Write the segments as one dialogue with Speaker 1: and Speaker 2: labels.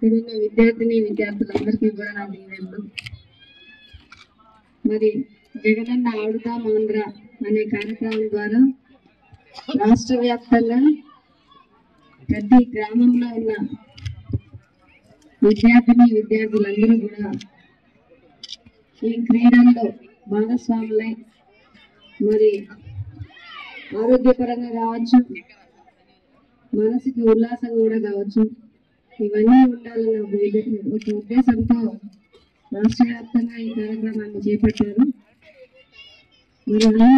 Speaker 1: ఇక్కడున్న విద్యార్థులందరికీ కూడా నా దీవెనలు. మరి జగనన్న ఆడుదాం ఆంధ్ర అనే కార్యక్రమం ద్వారా రాష్ట్ర వ్యాప్తంగా ప్రతి గ్రామంలో ఉన్న విద్యార్థులందరూ కూడా ఈ క్రీడల్లో భాగస్వాములై మరి ఆరోగ్యపరంగా కావచ్చు, మనసుకి ఉల్లాసం కూడా కావచ్చు, ఇవన్నీ ఉండాలన్న ఒక ఉద్దేశంతో రాష్ట్ర వ్యాప్తంగా ఈ కార్యక్రమాన్ని చేపట్టారు. మరి అలా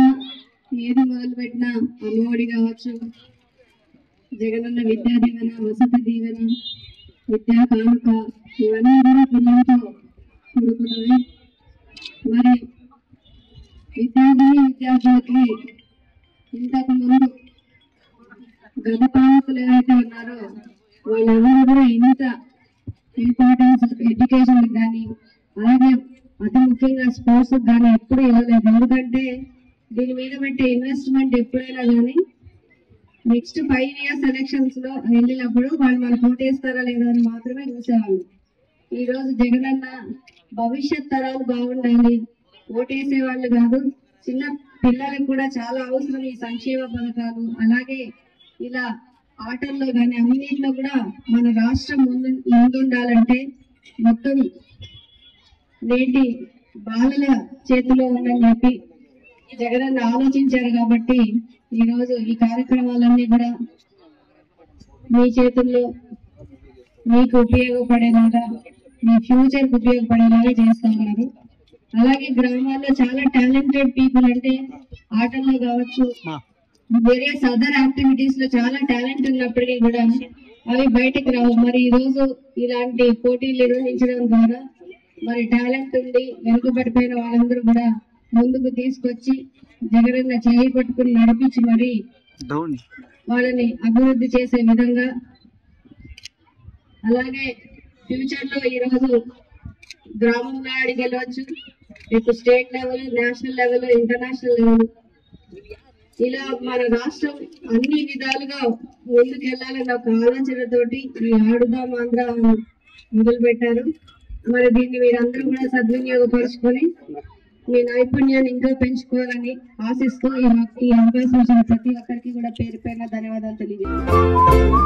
Speaker 1: ఏది మొదలుపెట్టినా అమ్మఒడి కావచ్చు, జగనన్న విద్యా దీవెన, వసతి దీవెన, విద్యా కానుక, ఇవన్నీ కూడా పిల్లలతో కూడుకున్నవి. మరి విద్యార్థులకి ఇంతకు ముందు గత పాలకులు ఏవైతే ఉన్నారో వాళ్ళెవరూ కూడా ఇంత ఇంపార్టెన్స్ ఎడ్యుకేషన్ కానీ అలాగే అతి ముఖ్యంగా స్పోర్ట్స్ కానీ ఎప్పుడు ఇవ్వలేదు. ఎందుకంటే దీని మీద పెట్టే ఇన్వెస్ట్మెంట్ ఎప్పుడైనా కానీ నెక్స్ట్ 5 years ఎలక్షన్స్ లో వెళ్ళినప్పుడు వాళ్ళు మనకు ఓటేస్తారా లేదా అని మాత్రమే చూసేవాళ్ళు. ఈ రోజు జగనన్న భవిష్యత్ తరాలు బాగుండాలి, ఓటేసే వాళ్ళు కాదు, చిన్న పిల్లలకు కూడా చాలా అవసరం ఈ సంక్షేమ పథకాలు. అలాగే ఇలా ఆటల్లో కానీ అన్నింటిలో కూడా మన రాష్ట్రం ముందుండాలంటే మొత్తం నేటి బాలల చేతిలో ఉందని చెప్పి జగనన్న ఆలోచించారు. కాబట్టి ఈరోజు ఈ కార్యక్రమాలన్నీ కూడా మీ చేతుల్లో మీకు ఉపయోగపడేలాగా, మీ ఫ్యూచర్కి ఉపయోగపడేలాగా చేస్తూ ఉన్నారు. అలాగే గ్రామాల్లో చాలా టాలెంటెడ్ పీపుల్ అంటే ఆటల్లో కావచ్చు, వేరియస్ అదర్ యాక్టివిటీస్ లో చాలా టాలెంట్ ఉన్నప్పటికీ కూడా అవి బయటకు రావు. మరి ఈ రోజు ఇలాంటి పోటీలు నిర్వహించడం ద్వారా మరి టాలెంట్ ఉండి వెనుకబడిపోయిన వాళ్ళందరూ కూడా ముందుకు తీసుకొచ్చి జగనన్న చేయి పట్టుకుని నడిపించి మరి వాళ్ళని అభివృద్ధి చేసే విధంగా, అలాగే ఫ్యూచర్ లో ఈరోజు గ్రామంలో ఆడి గెలవచ్చు, ఇప్పుడు state level, national level, international level, ఇలా మన రాష్ట్రం అన్ని విధాలుగా ముందుకెళ్లాలన్న ఒక ఆలోచనతోటి ఈ ఆడుదాం ఆంధ్ర మొదలు పెట్టారు. మరి దీన్ని మీరందరూ కూడా సద్వినియోగపరుచుకొని మీ నైపుణ్యాన్ని ఇంకా పెంచుకోవాలని ఆశిస్తూ ఈ అవకాశం ఇచ్చిన ప్రతి ఒక్కరికి కూడా పేరు పైన ధన్యవాదాలు తెలియజేస్తాను.